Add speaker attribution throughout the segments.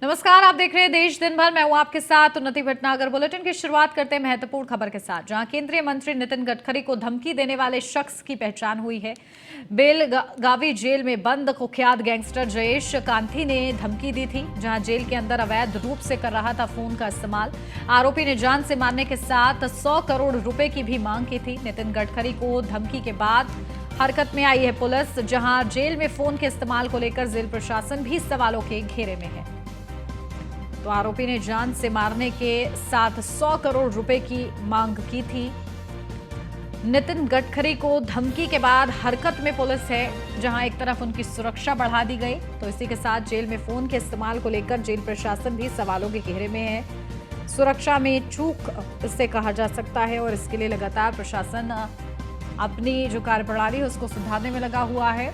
Speaker 1: नमस्कार, आप देख रहे हैं देश दिन भर। मैं हूं आपके साथ उन्नति भटनागर। बुलेटिन की शुरुआत करते हैं महत्वपूर्ण खबर के साथ, जहां केंद्रीय मंत्री नितिन गडकरी को धमकी देने वाले शख्स की पहचान हुई है। बेलगावी जेल में बंद कुख्यात गैंगस्टर जयेश कांथी ने धमकी दी थी, जहां जेल के अंदर अवैध रूप से कर रहा था फोन का इस्तेमाल। आरोपी ने जान से मारने के साथ 100 करोड़ रुपए की भी मांग की थी। नितिन गडकरी को धमकी के बाद हरकत में आई है पुलिस, जहां जेल में फोन के इस्तेमाल को लेकर जेल प्रशासन भी सवालों के घेरे में है। तो आरोपी ने जान से मारने के साथ 100 करोड़ रुपए की मांग की थी। नितिन गडकरी को धमकी के बाद हरकत में पुलिस है, जहां एक तरफ उनकी सुरक्षा बढ़ा दी गई, तो इसी के साथ जेल में फोन के इस्तेमाल को लेकर जेल प्रशासन भी सवालों के घेरे में है। सुरक्षा में चूक इससे कहा जा सकता है और इसके लिए लगातार प्रशासन अपनी जो कार्यप्रणाली है उसको सुधारने में लगा हुआ है।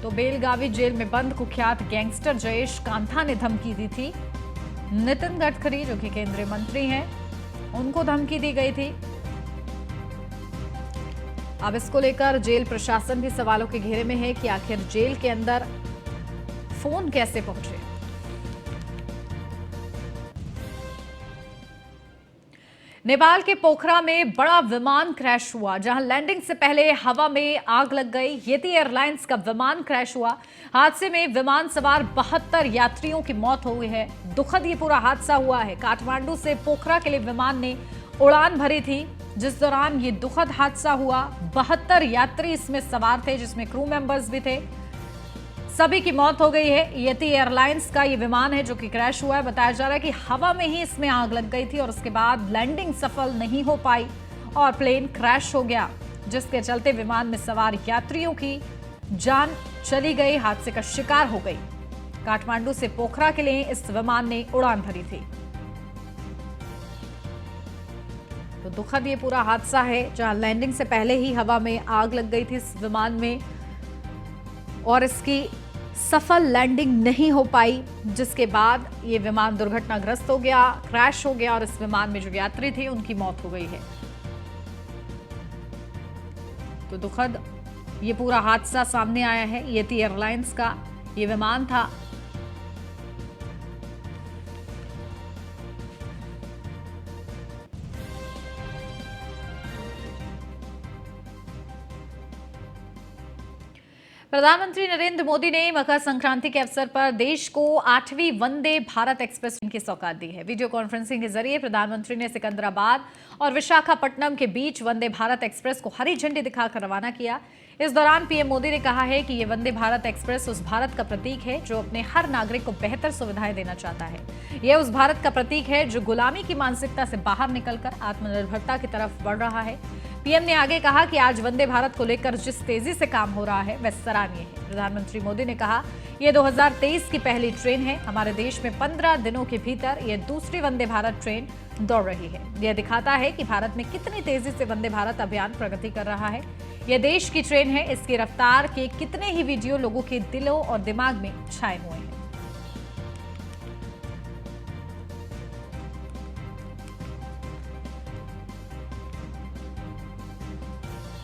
Speaker 1: तो बेलगावी जेल में बंद कुख्यात गैंगस्टर जयेश कांथा ने धमकी दी थी। नितिन गडकरी जो कि केंद्रीय मंत्री हैं, उनको धमकी दी गई थी। अब इसको लेकर जेल प्रशासन भी सवालों के घेरे में है कि आखिर जेल के अंदर फोन कैसे पहुंचे। नेपाल के पोखरा में बड़ा विमान क्रैश हुआ, जहां लैंडिंग से पहले हवा में आग लग गई। येती एयरलाइंस का विमान क्रैश हुआ। हादसे में विमान सवार 72 यात्रियों की मौत हो गई है। दुखद ये पूरा हादसा हुआ है। काठमांडू से पोखरा के लिए विमान ने उड़ान भरी थी, जिस दौरान ये दुखद हादसा हुआ। 72 यात्री इसमें सवार थे, जिसमें क्रू मेंबर्स भी थे। सभी की मौत हो गई है। येती एयरलाइंस का ये विमान है जो कि क्रैश हुआ है। बताया जा रहा है कि हवा में ही इसमें आग लग गई थी और उसके बाद लैंडिंग सफल नहीं हो पाई और प्लेन क्रैश हो गया, जिसके चलते विमान में सवार यात्रियों की जान चली गई, हादसे का शिकार हो गई। काठमांडू से पोखरा के लिए इस विमान ने उड़ान भरी थी। तो दुखद ये पूरा हादसा है, जहां लैंडिंग से पहले ही हवा में आग लग गई थी इस विमान में और इसकी सफल लैंडिंग नहीं हो पाई, जिसके बाद ये विमान दुर्घटनाग्रस्त हो गया, क्रैश हो गया और इस विमान में जो यात्री थे उनकी मौत हो गई है। तो दुखद ये पूरा हादसा सामने आया है। येती एयरलाइंस का ये विमान था। प्रधानमंत्री नरेंद्र मोदी ने मकर संक्रांति के अवसर पर देश को 8वीं वंदे भारत एक्सप्रेस की सौगात दी है। वीडियो कॉन्फ्रेंसिंग के जरिए प्रधानमंत्री ने सिकंदराबाद और विशाखापट्टनम के बीच वंदे भारत एक्सप्रेस को हरी झंडी दिखाकर रवाना किया। इस दौरान पीएम मोदी ने कहा है कि ये वंदे भारत एक्सप्रेस उस भारत का प्रतीक है जो अपने हर नागरिक को बेहतर सुविधाएं देना चाहता है। यह उस भारत का प्रतीक है जो गुलामी की मानसिकता से बाहर निकलकर आत्मनिर्भरता की तरफ बढ़ रहा है। पीएम ने आगे कहा कि आज वंदे भारत को लेकर जिस तेजी से काम हो रहा है वह सराहनीय है। प्रधानमंत्री मोदी ने कहा, यह 2023 की पहली ट्रेन है। हमारे देश में 15 दिनों के भीतर यह दूसरी वंदे भारत ट्रेन दौड़ रही है। यह दिखाता है कि भारत में कितनी तेजी से वंदे भारत अभियान प्रगति कर रहा है। यह देश की ट्रेन है। इसकी रफ्तार के कितने ही वीडियो लोगों के दिलों और दिमाग में छाए हुए हैं।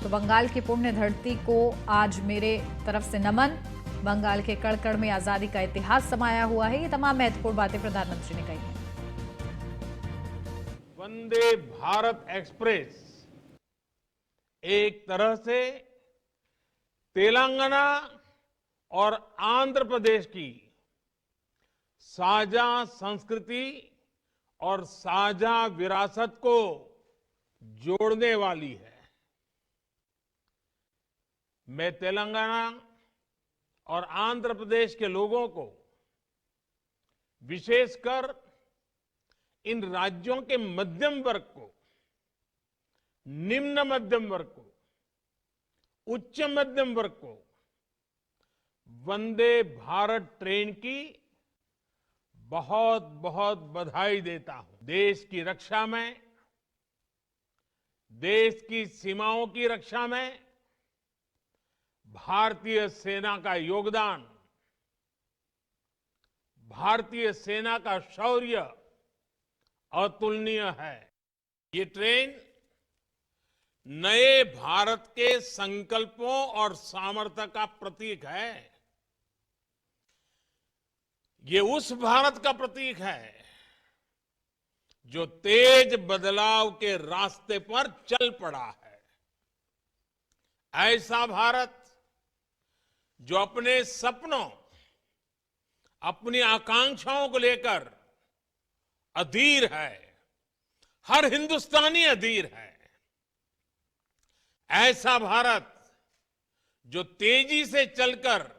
Speaker 1: तो बंगाल की पुण्य धरती को आज मेरे तरफ से नमन। बंगाल के कण-कण में आजादी का इतिहास समाया हुआ है। ये तमाम महत्वपूर्ण बातें प्रधानमंत्री ने कही हैं।
Speaker 2: वंदे भारत एक्सप्रेस एक तरह से तेलंगाना और आंध्र प्रदेश की साझा संस्कृति और साझा विरासत को जोड़ने वाली है। मैं तेलंगाना और आंध्र प्रदेश के लोगों को, विशेषकर इन राज्यों के मध्यम वर्ग को, निम्न मध्यम वर्ग को, उच्च मध्यम वर्ग को वंदे भारत ट्रेन की बहुत बहुत बधाई देता हूं। देश की रक्षा में, देश की सीमाओं की रक्षा में भारतीय सेना का योगदान, भारतीय सेना का शौर्य अतुलनीय है। ये ट्रेन नए भारत के संकल्पों और सामर्थ्य का प्रतीक है। ये उस भारत का प्रतीक है जो तेज बदलाव के रास्ते पर चल पड़ा है। ऐसा भारत जो अपने सपनों, अपनी आकांक्षाओं को लेकर अधीर है, हर हिंदुस्तानी अधीर है। ऐसा भारत जो तेजी से चलकर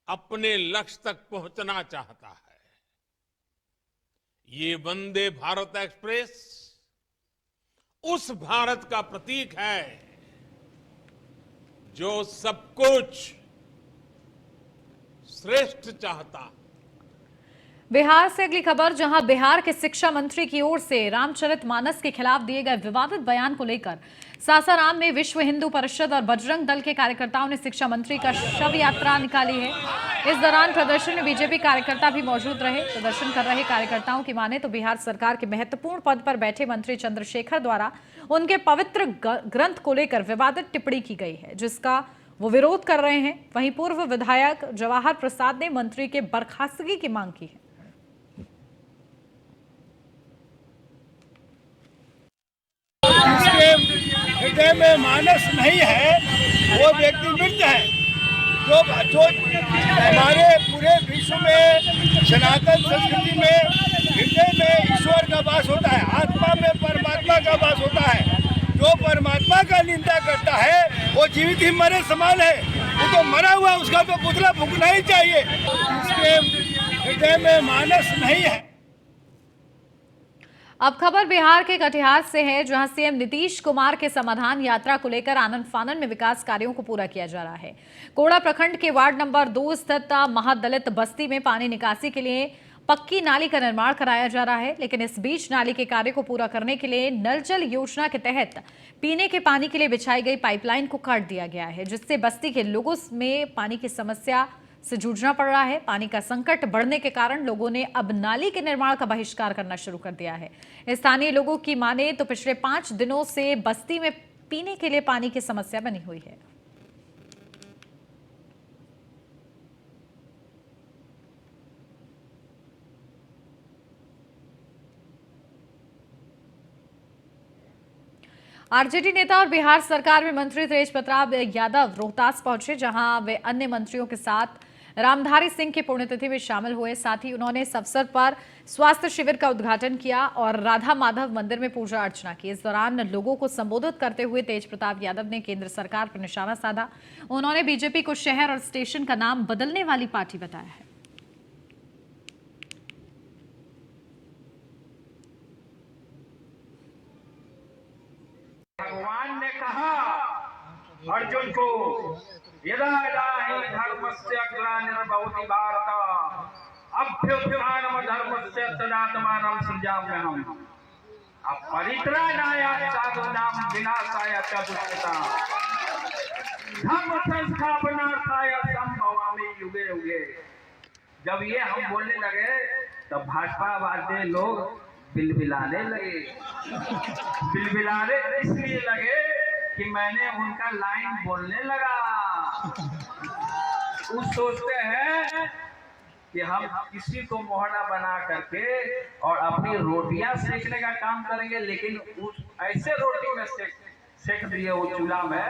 Speaker 2: अपने लक्ष्य तक पहुंचना चाहता है। ये वंदे भारत एक्सप्रेस उस भारत का प्रतीक है जो सब कुछ श्रेष्ठ चाहता है।
Speaker 1: बिहार से अगली खबर, जहां बिहार के शिक्षा मंत्री की ओर से रामचरितमानस के खिलाफ दिए गए विवादित बयान को लेकर सासाराम में विश्व हिंदू परिषद और बजरंग दल के कार्यकर्ताओं ने शिक्षा मंत्री का शव यात्रा निकाली है। इस दौरान प्रदर्शन में बीजेपी कार्यकर्ता भी मौजूद रहे। प्रदर्शन कर रहे कार्यकर्ताओं की माने तो बिहार सरकार के महत्वपूर्ण पद पर बैठे मंत्री चंद्रशेखर द्वारा उनके पवित्र ग्रंथ को लेकर विवादित टिप्पणी की गई है, जिसका वो विरोध कर रहे हैं। वहीं पूर्व विधायक जवाहर प्रसाद ने मंत्री के बर्खास्तगी की मांग की है।
Speaker 3: हृदय में मानस नहीं है वो व्यक्ति मृत है। जो हमारे पूरे विश्व में सनातन संस्कृति में हृदय में ईश्वर का वास होता है, आत्मा में परमात्मा का वास होता है। जो परमात्मा का निंदा करता है वो जीवित ही मरे समान है। वो तो मरा हुआ, उसका तो पुतला फूंकना ही चाहिए। इसके हृदय में मानस नहीं है।
Speaker 1: अब खबर बिहार के कटिहार से है, जहां सीएम नीतीश कुमार के समाधान यात्रा को लेकर आनंद फानन में विकास कार्यों को पूरा किया जा रहा है। कोड़ा प्रखंड के वार्ड नंबर 2 स्थित महादलित बस्ती में पानी निकासी के लिए पक्की नाली का निर्माण कराया जा रहा है, लेकिन इस बीच नाली के कार्य को पूरा करने के लिए नल जल योजना के तहत पीने के पानी के लिए बिछाई गई पाइपलाइन को काट दिया गया है, जिससे बस्ती के लोगों में पानी की समस्या से जूझना पड़ रहा है। पानी का संकट बढ़ने के कारण लोगों ने अब नाली के निर्माण का बहिष्कार करना शुरू कर दिया है। स्थानीय लोगों की माने तो पिछले 5 दिनों से बस्ती में पीने के लिए पानी की समस्या बनी हुई है। आरजेडी नेता और बिहार सरकार में मंत्री तेज प्रताप यादव रोहतास पहुंचे, जहां वे अन्य मंत्रियों के साथ रामधारी सिंह की पुण्यतिथि में शामिल हुए। साथ ही उन्होंने इस अवसर पर स्वास्थ्य शिविर का उद्घाटन किया और राधा माधव मंदिर में पूजा अर्चना की। इस दौरान लोगों को संबोधित करते हुए तेज प्रताप यादव ने केंद्र सरकार पर निशाना साधा। उन्होंने बीजेपी को शहर और स्टेशन का नाम बदलने वाली पार्टी बताया है।
Speaker 4: भगवान ने कहा अर्जुन को, यदा यदा हि धर्मस्य ग्लानिर्भवति भारत अभ्युत्थानम् धर्मस्य तदात्मानं सृजाम्यहम् अपरित्राणाय साधूनां विनाशाय च दुष्कृताम् धर्म संस्थापनार्थाय संभवामि युगे युगे। जब ये हम बोलने लगे तब भाजपा वाले लोग बिलबिलाने लगे। बिलबिलाने इसलिए लगे कि मैंने उनका लाइन बोलने लगा। वो सोचते हैं कि हम किसी को मोहरा बना करके और अपनी रोटियां सेकने का काम करेंगे, लेकिन उस ऐसे रोटी में सेक दिए वो चूल्हा में।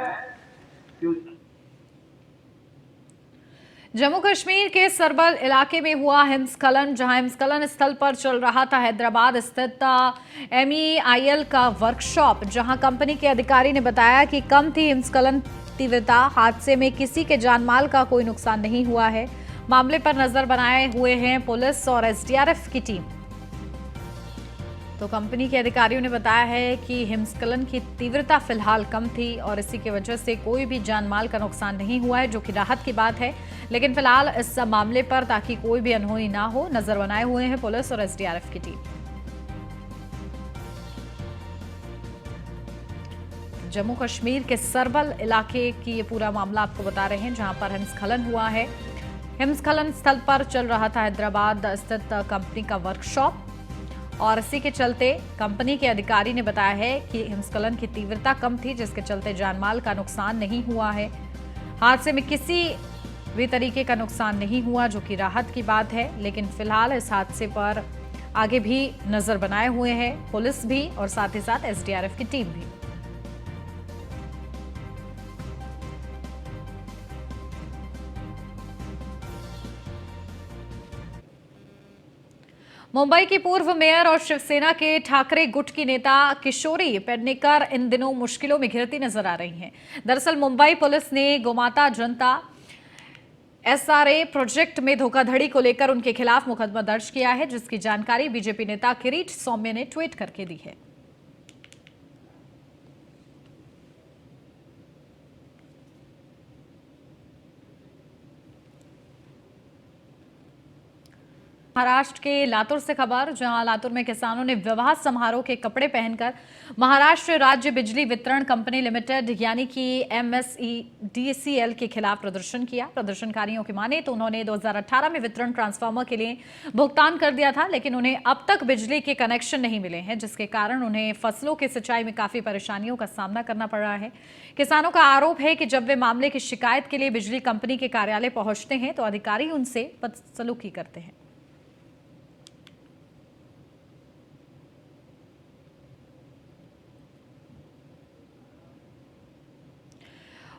Speaker 1: जम्मू कश्मीर के सरबल इलाके में हुआ हिमस्खलन, जहां हिमस्खलन स्थल पर चल रहा था हैदराबाद स्थित MEIL का वर्कशॉप, जहां कंपनी के अधिकारी ने बताया कि कम थी हिमस्खलन तीव्रता। हादसे में किसी के जानमाल का कोई नुकसान नहीं हुआ है। मामले पर नजर बनाए हुए हैं पुलिस और SDRF की टीम। तो कंपनी के अधिकारियों ने बताया है कि हिमस्खलन की तीव्रता फिलहाल कम थी और इसी की वजह से कोई भी जानमाल का नुकसान नहीं हुआ है, जो कि राहत की बात है। लेकिन फिलहाल इस मामले पर ताकि कोई भी अनहोनी ना हो, नजर बनाए हुए हैं पुलिस और SDRF की टीम। जम्मू कश्मीर के सरबल इलाके की ये पूरा मामला आपको बता रहे हैं, जहां पर हिमस्खलन हुआ है। हिमस्खलन स्थल पर चल रहा था हैदराबाद स्थित कंपनी का वर्कशॉप और इसी के चलते कंपनी के अधिकारी ने बताया है कि हिमस्खलन की तीव्रता कम थी, जिसके चलते जानमाल का नुकसान नहीं हुआ है। हादसे में किसी भी तरीके का नुकसान नहीं हुआ, जो कि राहत की बात है। लेकिन फिलहाल इस हादसे पर आगे भी नजर बनाए हुए है पुलिस भी और साथ ही साथ एसडीआरएफ की टीम भी। मुंबई की पूर्व मेयर और शिवसेना के ठाकरे गुट की नेता किशोरी पेडनेकर इन दिनों मुश्किलों में घिरती नजर आ रही हैं। दरअसल मुंबई पुलिस ने गोमाता जनता एसआरए प्रोजेक्ट में धोखाधड़ी को लेकर उनके खिलाफ मुकदमा दर्ज किया है, जिसकी जानकारी बीजेपी नेता किरीट सौम्य ने ट्वीट करके दी है। महाराष्ट्र के लातूर से खबर, जहां लातूर में किसानों ने विवाह समारोह के कपड़े पहनकर महाराष्ट्र राज्य बिजली वितरण कंपनी लिमिटेड यानी कि MSEDCL के खिलाफ प्रदर्शन किया। प्रदर्शनकारियों की माने तो उन्होंने 2018 में वितरण ट्रांसफार्मर के लिए भुगतान कर दिया था, लेकिन उन्हें अब तक बिजली के कनेक्शन नहीं मिले हैं, जिसके कारण उन्हें फसलों की सिंचाई में काफी परेशानियों का सामना करना पड़ रहा है। किसानों का आरोप है कि जब वे मामले की शिकायत के लिए बिजली कंपनी के कार्यालय पहुंचते हैं तो अधिकारी उनसे बदसलूकी करते हैं।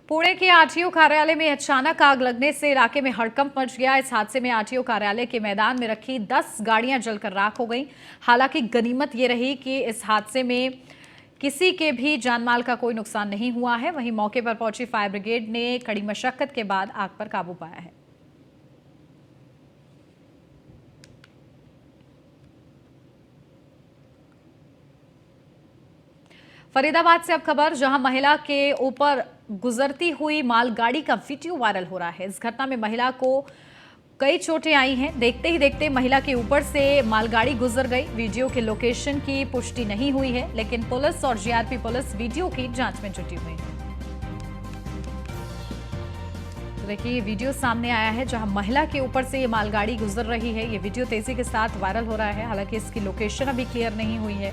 Speaker 1: पुणे के आरटीओ कार्यालय में अचानक आग लगने से इलाके में हड़कंप मच गया। इस हादसे में आरटीओ कार्यालय के मैदान में रखी 10 गाड़ियां जलकर राख हो गईं। हालांकि गनीमत ये रही कि इस हादसे में किसी के भी जानमाल का कोई नुकसान नहीं हुआ है। वहीं मौके पर पहुंची फायर ब्रिगेड ने कड़ी मशक्कत के बाद आग पर काबू पाया है। फरीदाबाद से अब खबर, जहां महिला के ऊपर गुजरती हुई मालगाड़ी का वीडियो वायरल हो रहा है। इस घटना में महिला को कई चोटें आई हैं। देखते ही देखते महिला के ऊपर से मालगाड़ी गुजर गई। वीडियो के लोकेशन की पुष्टि नहीं हुई है, लेकिन पुलिस और जीआरपी पुलिस वीडियो की जांच में जुटी हुई है। देखिए, ये वीडियो सामने आया है जहां महिला के ऊपर से ये मालगाड़ी गुजर रही है। ये वीडियो तेजी के साथ वायरल हो रहा है। हालांकि इसकी लोकेशन अभी क्लियर नहीं हुई है,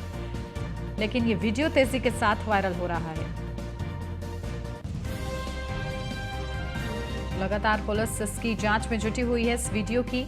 Speaker 1: लेकिन ये वीडियो तेजी के साथ वायरल हो रहा है। लगातार पुलिस इसकी जांच में जुटी हुई है इस वीडियो की।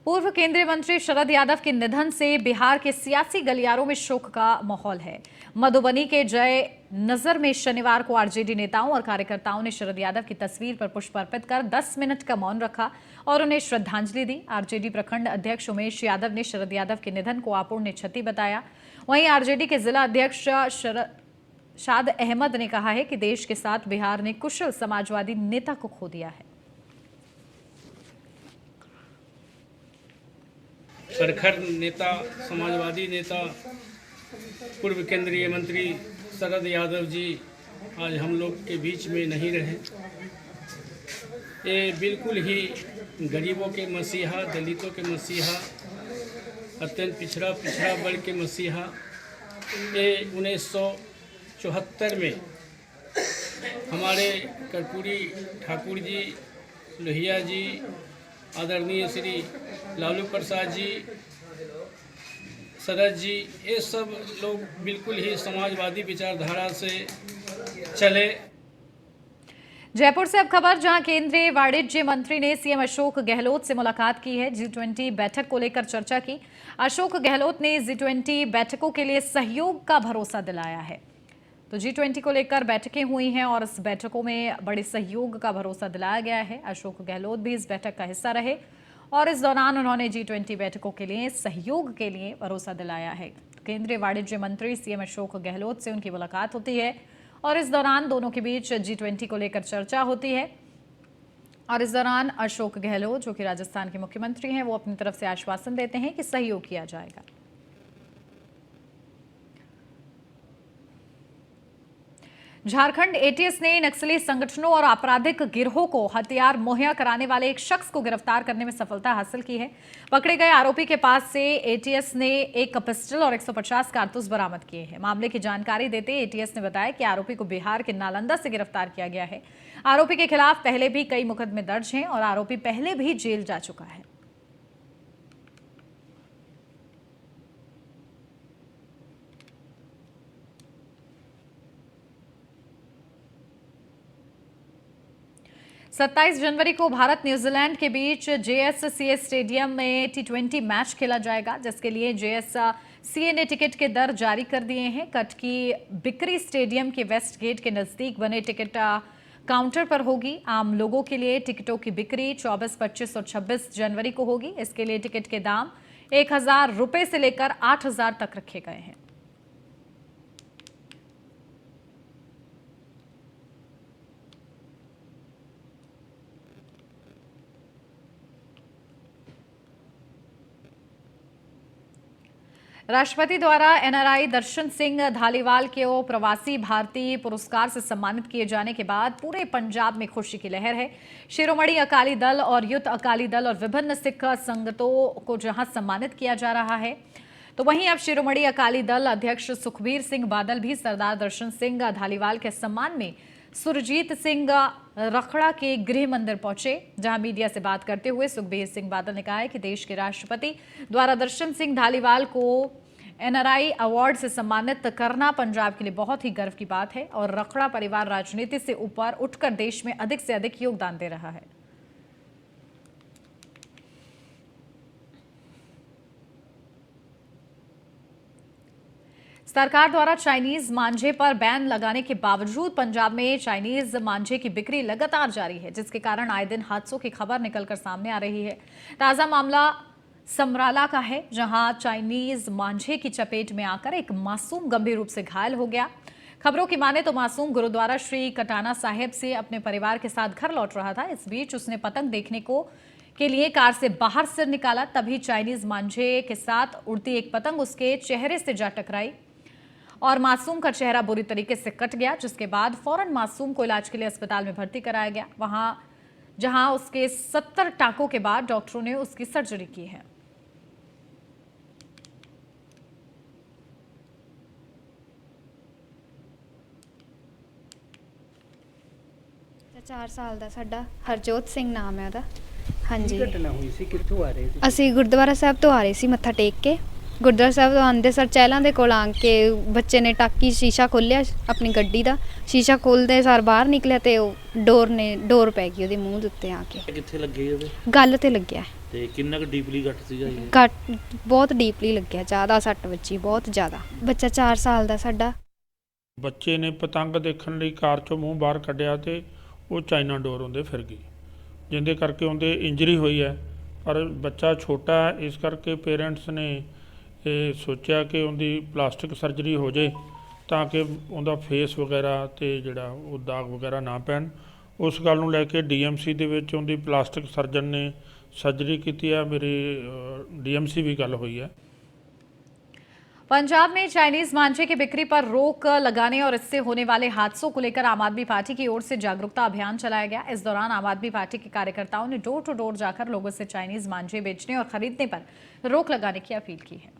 Speaker 1: पूर्व केंद्रीय मंत्री शरद यादव के निधन से बिहार के सियासी गलियारों में शोक का माहौल है। मधुबनी के जय नजर में शनिवार को आरजेडी नेताओं और कार्यकर्ताओं ने शरद यादव की तस्वीर पर पुष्प अर्पित कर 10 मिनट का मौन रखा और उन्हें श्रद्धांजलि दी। आरजेडी प्रखंड अध्यक्ष उमेश यादव ने शरद यादव के निधन को अपूर्णीय क्षति बताया। वहीं आरजेडी के जिला अध्यक्ष शाद अहमद ने कहा है कि देश के साथ बिहार ने कुशल समाजवादी नेता को खो दिया है।
Speaker 5: प्रखर नेता, समाजवादी नेता, पूर्व केंद्रीय मंत्री शरद यादव जी आज हम लोग के बीच में नहीं रहे। ये बिल्कुल ही गरीबों के मसीहा, दलितों के मसीहा, अत्यंत पिछड़ा वर्ग के मसीहा। ये 1974 में हमारे कर्पूरी ठाकुर जी, लोहिया जी, आदरणीय श्री लालू प्रसाद जी, शरद जी, ये सब लोग बिल्कुल ही समाजवादी विचारधारा से चले।
Speaker 1: जयपुर से अब खबर, जहां केंद्रीय वाणिज्य मंत्री ने सीएम अशोक गहलोत से मुलाकात की है। G20 बैठक को लेकर चर्चा की। अशोक गहलोत ने G20 बैठकों के लिए सहयोग का भरोसा दिलाया है। तो G20 को लेकर बैठकें हुई हैं और इस बैठकों में बड़े सहयोग का भरोसा दिलाया गया है। अशोक गहलोत भी इस बैठक का हिस्सा रहे और इस दौरान उन्होंने G20 बैठकों के लिए सहयोग के लिए भरोसा दिलाया है। केंद्रीय वाणिज्य मंत्री सीएम अशोक गहलोत से उनकी मुलाकात होती है और इस दौरान दोनों के बीच G20 को लेकर चर्चा होती है। और इस दौरान अशोक गहलोत, जो कि राजस्थान के मुख्यमंत्री हैं, वो अपनी तरफ से आश्वासन देते हैं कि सहयोग किया जाएगा। झारखंड एटीएस ने नक्सली संगठनों और आपराधिक गिरोह को हथियार मुहैया कराने वाले एक शख्स को गिरफ्तार करने में सफलता हासिल की है। पकड़े गए आरोपी के पास से एटीएस ने एक पिस्टल और 150 कारतूस बरामद किए हैं। मामले की जानकारी देते एटीएस ने बताया कि आरोपी को बिहार के नालंदा से गिरफ्तार किया गया है। आरोपी के खिलाफ पहले भी कई मुकदमे दर्ज हैं और आरोपी पहले भी जेल जा चुका है। 27 जनवरी को भारत न्यूजीलैंड के बीच जेएससीए स्टेडियम में T20 मैच खेला जाएगा, जिसके लिए जेएससीए ने टिकट के दर जारी कर दिए हैं। कट की बिक्री स्टेडियम के वेस्ट गेट के नजदीक बने टिकट काउंटर पर होगी। आम लोगों के लिए टिकटों की बिक्री 24, 25 और 26 जनवरी को होगी। इसके लिए टिकट के दाम 1,000 रुपए से लेकर 8,000 तक रखे गए हैं। राष्ट्रपति द्वारा एनआरआई दर्शन सिंह धालीवाल को प्रवासी भारतीय पुरस्कार से सम्मानित किए जाने के बाद पूरे पंजाब में खुशी की लहर है। शिरोमणि अकाली दल और युद्ध अकाली दल और विभिन्न सिख संगठनों को जहां सम्मानित किया जा रहा है, तो वहीं अब शिरोमणि अकाली दल अध्यक्ष सुखबीर सिंह बादल भी सरदार दर्शन सिंह धालीवाल के सम्मान में सुरजीत सिंह रखड़ा के गृह मंदिर पहुंचे, जहां मीडिया से बात करते हुए सुखबीर सिंह बादल ने कहा है कि देश के राष्ट्रपति द्वारा दर्शन सिंह धालीवाल को एनआरआई अवार्ड से सम्मानित करना पंजाब के लिए बहुत ही गर्व की बात है और रखड़ा परिवार राजनीति से ऊपर उठकर देश में अधिक से अधिक योगदान दे रहा है। सरकार द्वारा चाइनीज मांझे पर बैन लगाने के बावजूद पंजाब में चाइनीज मांझे की बिक्री लगातार जारी है, जिसके कारण आए दिन हादसों की खबर निकलकर सामने आ रही है। ताजा मामला समराला का है, जहां चाइनीज मांझे की चपेट में आकर एक मासूम गंभीर रूप से घायल हो गया। खबरों की माने तो मासूम गुरुद्वारा श्री कटाना साहिब से अपने परिवार के साथ घर लौट रहा था। इस बीच उसने पतंग देखने के लिए कार से बाहर सिर निकाला, तभी चाइनीज मांझे के साथ उड़ती एक पतंग उसके चेहरे से जा टकराई और मासूम का चेहरा बुरी तरीके से कट गया, जिसके बाद फौरन मासूम को इलाज के लिए अस्पताल में भर्ती कराया गया, जहां उसके 70 टांकों के बाद डॉक्टरों ने उसकी सर्जरी की है।
Speaker 6: चार साल ਦਾ ਸਾਡਾ ਹਰਜੋਤ ਸਿੰਘ ਨਾਮ ਹੈ ਉਹਦਾ। ਹਾਂਜੀ,
Speaker 7: ਘਟਨਾ ਹੋਈ ਸੀ, ਕਿੱਥੋਂ ਆ ਰਹੇ ਸੀ?
Speaker 6: ਅਸੀਂ ਗੁਰਦੁਆਰਾ ਸਾਹਿਬ ਤੋਂ ਆ ਰਹੇ ਸੀ ਮੱਥਾ ਟੇਕ ਕੇ। ਗੁਰਦੁਆਰਾ ਸਾਹਿਬ ਤੋਂ ਆਉਂਦੇ ਸਰ ਚਹਿਲਾਂ ਦੇ ਕੋਲ ਆ ਕੇ ਬੱਚੇ ਨੇ ਟਾਕੀ ਸ਼ੀਸ਼ਾ ਖੋਲ੍ਹਿਆ ਆਪਣੀ ਗੱਡੀ ਦਾ। ਸ਼ੀਸ਼ਾ ਖੋਲ੍ਹਦੇ ਸਾਰ ਬਾਹਰ ਨਿਕਲਿਆ ਤੇ ਉਹ ਡੋਰ ਪੈ ਗਈ ਉਹਦੇ ਮੂੰਹ ਦੇ ਉੱਤੇ ਆ ਕੇ।
Speaker 7: ਕਿੱਥੇ ਲੱਗੇ ਉਹਦੇ?
Speaker 6: ਗੱਲ ਤੇ ਲੱਗਿਆ।
Speaker 7: ਤੇ ਕਿੰਨਾ ਕੁ ਡੀਪਲੀ ਕੱਟ ਸੀਗਾ ਇਹ?
Speaker 6: ਕੱਟ ਬਹੁਤ ਡੀਪਲੀ ਲੱਗਿਆ, ਜ਼ਿਆਦਾ ਸੱਟ ਵੱਜੀ, ਬਹੁਤ ਜ਼ਿਆਦਾ। ਬੱਚਾ 4 ਸਾਲ ਦਾ ਸਾਡਾ।
Speaker 8: ਬੱਚੇ ਨੇ ਪਤੰਗ ਦੇਖਣ ਲਈ ਕਾਰ 'ਚੋਂ ਮੂੰਹ ਬਾਹਰ ਕੱਢਿਆ ਤੇ ਉਹ ਚਾਈਨਾ ਡੋਰ ਉਹਦੇ ਫਿਰ ਗਈ, ਜਿਹਦੇ ਕਰਕੇ ਉਹਦੇ ਇੰਜਰੀ ਹੋਈ ਹੈ। ਪਰ ਬੱਚਾ ਛੋਟਾ ਹੈ, ਇਸ ਕਰਕੇ ਪੇਰੈਂਟਸ ਨੇ ਇਹ ਸੋਚਿਆ ਕਿ ਉਹਦੀ ਪਲਾਸਟਿਕ ਸਰਜਰੀ ਹੋ ਜਾਏ ਤਾਂ ਕਿ ਉਹਦਾ ਫੇਸ ਵਗੈਰਾ ਤੇ ਜਿਹੜਾ ਉਹ ਦਾਗ ਵਗੈਰਾ ਨਾ ਪੈਣ। ਉਸ ਗੱਲ ਨੂੰ ਲੈ ਕੇ ਡੀਐਮਸੀ ਦੇ ਵਿੱਚ ਉਹਦੀ ਪਲਾਸਟਿਕ ਸਰਜਨ ਨੇ सर्जरी की है। मेरी डीएमसी भी गल हुई है।
Speaker 1: पंजाब में चाइनीज मांझे की बिक्री पर रोक लगाने और इससे होने वाले हादसों को लेकर आम आदमी पार्टी की ओर से जागरूकता अभियान चलाया गया। इस दौरान आम आदमी पार्टी के कार्यकर्ताओं ने डोर टू डोर जाकर लोगों से चाइनीज मांझे बेचने और खरीदने पर रोक लगाने की अपील की है।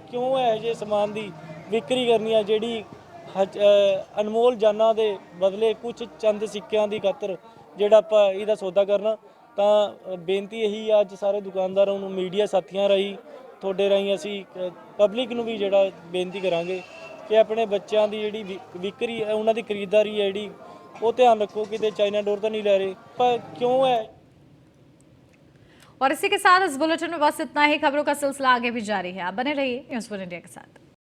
Speaker 9: क्यों है जे समान की विक्री करनी है जी अनमोल जाना के बदले कुछ चंद सिक्कियां की खातर ਜਿਹੜਾ ਆਪਾਂ ਇਹਦਾ ਸੌਦਾ ਕਰਨਾ। ਤਾਂ ਬੇਨਤੀ ਇਹੀ ਆ ਅੱਜ ਸਾਰੇ ਦੁਕਾਨਦਾਰਾਂ ਨੂੰ ਮੀਡੀਆ ਸਾਥੀਆਂ ਰਾਹੀਂ ਤੁਹਾਡੇ ਰਾਹੀਂ ਅਸੀਂ ਪਬਲਿਕ ਨੂੰ ਵੀ ਜਿਹੜਾ ਬੇਨਤੀ ਕਰਾਂਗੇ ਕਿ ਆਪਣੇ ਬੱਚਿਆਂ ਦੀ ਜਿਹੜੀ ਵਿਕਰੀ ਹੈ ਉਹਨਾਂ ਦੀ ਖਰੀਦਦਾਰੀ ਹੈ ਜਿਹੜੀ ਉਹ ਧਿਆਨ ਰੱਖੋ ਕਿਤੇ ਚਾਈਨਾ ਡੋਰ ਤਾਂ ਨਹੀਂ ਲੈ ਰਹੇ। ਪਰ क्यों है।
Speaker 1: और इसी के साथ इस बुलेटिन में बस इतना ही। खबरों का सिलसिला आगे भी जारी है, आप बने रहिए न्यूज़ 1 इंडिया के साथ।